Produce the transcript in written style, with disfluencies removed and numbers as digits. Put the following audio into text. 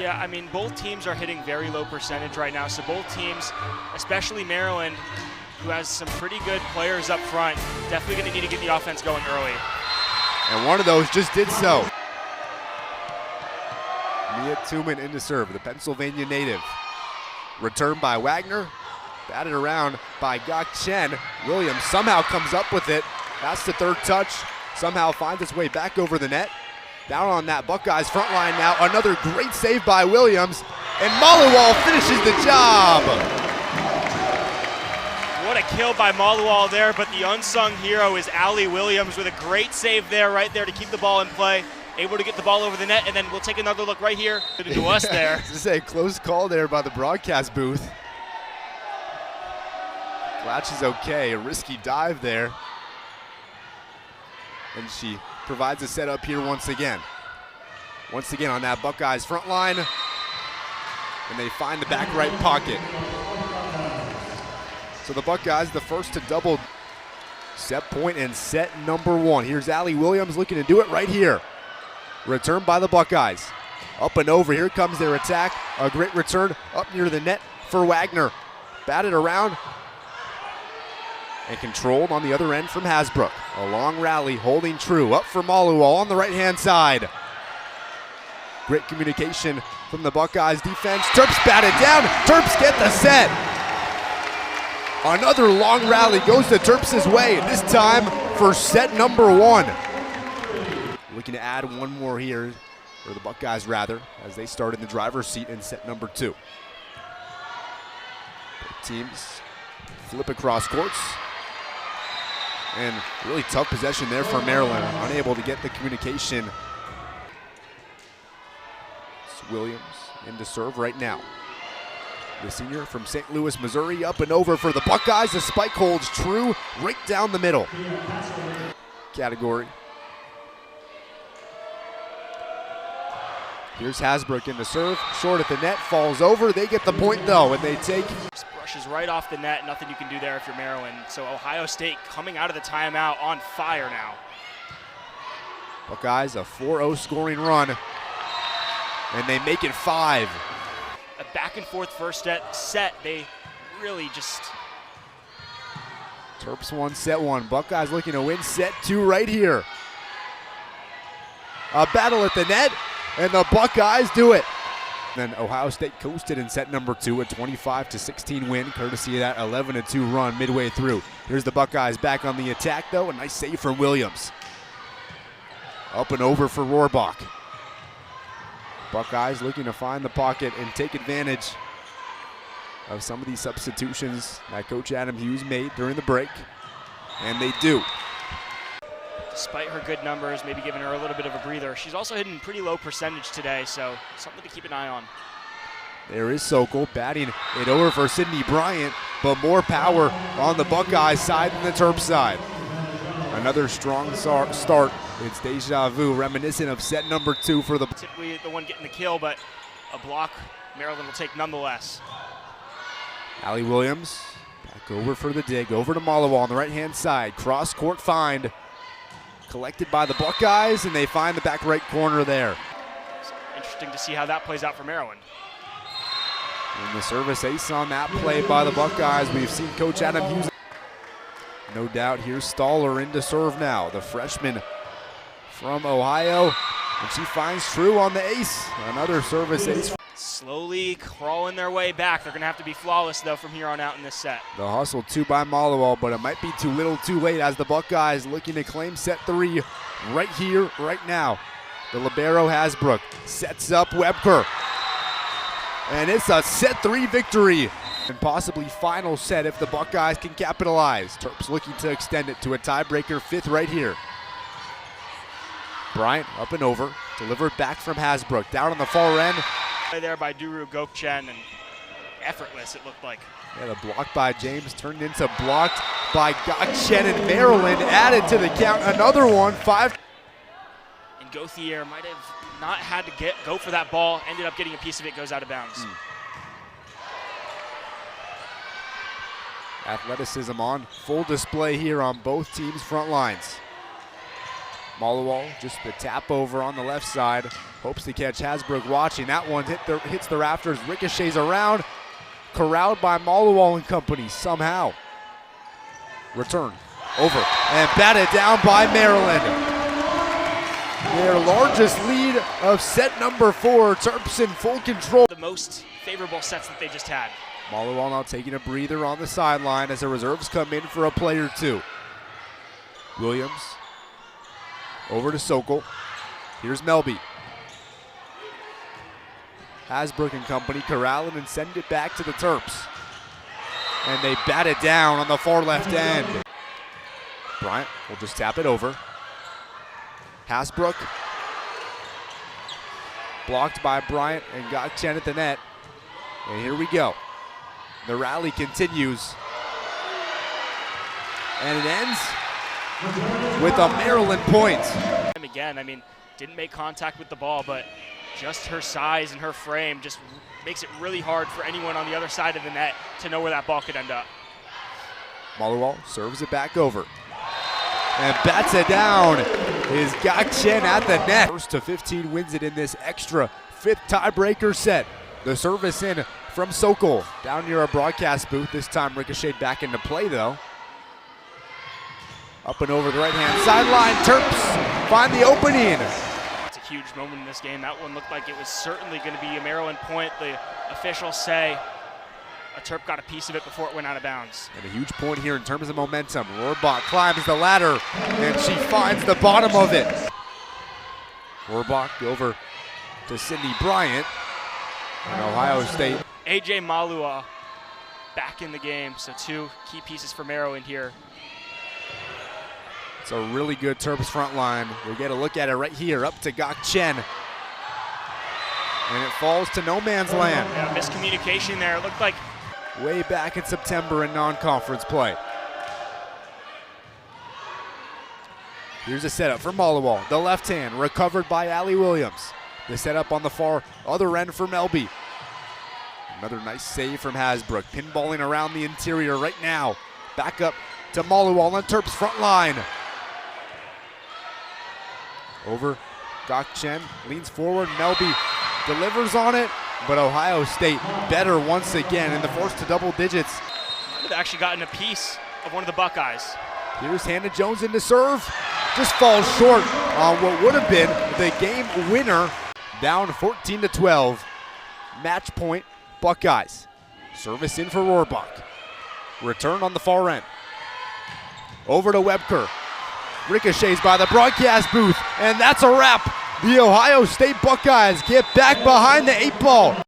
Yeah, I mean, both teams are hitting very low percentage right now, so both teams, especially Maryland, who has some pretty good players up front, definitely going to need to get the offense going early. And one of those just did so. Mia Tuman into serve, the Pennsylvania native. Return by Wagner, batted around by Gok Chen. Williams somehow comes up with it. That's the third touch. Somehow finds its way back over the net. Down on that Buckeyes front line now. Another great save by Williams. And Maliwal finishes the job. What a kill by Maliwal there, but the unsung hero is Allie Williams with a great save there, right there to keep the ball in play. Able to get the ball over the net, and then we'll take another look right here to us there. This is a close call there by the broadcast booth. Latch is okay, a risky dive there. And she provides a setup here once again. Once again on that Buckeyes front line. And they find the back right pocket. So the Buckeyes, the first to double set point and set number one. Here's Allie Williams looking to do it right here. Return by the Buckeyes. Up and over, here comes their attack. A great return up near the net for Wagner. Batted around and controlled on the other end from Hasbrook. A long rally holding true. Up for Maliwal on the right-hand side. Great communication from the Buckeyes defense. Terps batted down. Terps get the set. Another long rally goes to Terps' way, this time for set number one. Looking to add one more here, or the Buckeyes rather, as they start in the driver's seat in set number two. Both teams flip across courts. And really tough possession there for Maryland, unable to get the communication. It's Williams into serve right now. The senior from St. Louis, Missouri, up and over for the Buckeyes. The spike holds true right down the middle. Category. Here's Hasbrook in the serve, short at the net, falls over. They get the point though, and they take. Brushes right off the net, nothing you can do there if you're Maryland. So Ohio State coming out of the timeout on fire now. Buckeyes a 4-0 scoring run, and they make it 5. A back and forth first set, they really just. Terps won set one, Buckeyes looking to win set two right here. A battle at the net. And the Buckeyes do it. Then Ohio State coasted in set number two, a 25-16 win, courtesy of that 11-2 run midway through. Here's the Buckeyes back on the attack, though. A nice save from Williams. Up and over for Rohrbach. Buckeyes looking to find the pocket and take advantage of some of these substitutions that Coach Adam Hughes made during the break. And they do. Despite her good numbers, maybe giving her a little bit of a breather. She's also hitting pretty low percentage today, so something to keep an eye on. There is Sokol batting it over for Sydney Bryant, but more power on the Buckeyes side than the Terps side. Another strong start. It's deja vu, reminiscent of set number two for the. Typically the one getting the kill, but a block Maryland will take nonetheless. Allie Williams back over for the dig, over to Maliwal on the right-hand side. Cross-court find. Collected by the Buckeyes, and they find the back right corner there. It's interesting to see how that plays out for Maryland. And the service ace on that play by the Buckeyes. We've seen Coach Adam Hughes. No doubt, here's Staller into serve now. The freshman from Ohio, and she finds True on the ace. Another service ace. Slowly crawling their way back. They're going to have to be flawless, though, from here on out in this set. The hustle two by Maliwal, but it might be too little too late as the Buckeyes looking to claim set three right here, right now. The libero Hasbrook sets up Webker. And it's a set three victory. And possibly final set if the Buckeyes can capitalize. Terps looking to extend it to a tiebreaker fifth right here. Bryant up and over, delivered back from Hasbrook. Down on the far end. There by Duru Gokchen, and effortless it looked like. Yeah, the block by James turned into blocked by Gokchen, and Maryland added to the count. Another one, 5. And Gauthier might have not had to go for that ball, ended up getting a piece of it, goes out of bounds. Athleticism on full display here on both teams' front lines. Mallowall, just the tap over on the left side. Hopes to catch Hasbrook watching. That one hits the rafters, ricochets around. Corralled by Mallowall and company somehow. Return, over, and batted down by Maryland. Their largest lead of set number 4. Terps in full control. The most favorable sets that they just had. Mallowall now taking a breather on the sideline as the reserves come in for a play or two. Williams over to Sokol. Here's Melby. Hasbrook and company corral it and send it back to the Terps. And they bat it down on the far left end. Bryant will just tap it over. Hasbrook blocked by Bryant and got Chen at the net. And here we go. The rally continues. And it ends with a Maryland point. Again, I mean, didn't make contact with the ball, but just her size and her frame just makes it really hard for anyone on the other side of the net to know where that ball could end up. Mallowall serves it back over and bats it down. Is Gak-Chen at the net. First to 15 wins it in this extra 5th tiebreaker set. The service in from Sokol down near our broadcast booth. This time ricocheted back into play though. Up and over the right-hand sideline. Terps find the opening. It's a huge moment in this game. That one looked like it was certainly going to be a Maryland point. The officials say a Terp got a piece of it before it went out of bounds. And a huge point here in terms of momentum. Rohrbach climbs the ladder, and she finds the bottom of it. Rohrbach over to Sydney Bryant. And Ohio State. A.J. Malua back in the game, so 2 key pieces for Maryland here. It's a really good Terps front line. We get a look at it right here, up to Gak-Chen. And it falls to no man's land. Yeah, miscommunication there. It looked like way back in September in non-conference play. Here's a setup for Mallowall. The left hand recovered by Allie Williams. The setup on the far other end for Melby. Another nice save from Hasbrook. Pinballing around the interior right now. Back up to Mallowall on Terps front line. Over, Gak-Chen leans forward. Melby delivers on it, but Ohio State better once again in the first to double digits. They've actually gotten a piece of one of the Buckeyes. Here's Hannah Jones in to serve. Just falls short on what would have been the game winner. Down 14-12. Match point, Buckeyes. Service in for Rohrbach. Return on the far end. Over to Webker. Ricochets by the broadcast booth, and that's a wrap. The Ohio State Buckeyes get back behind the 8 ball.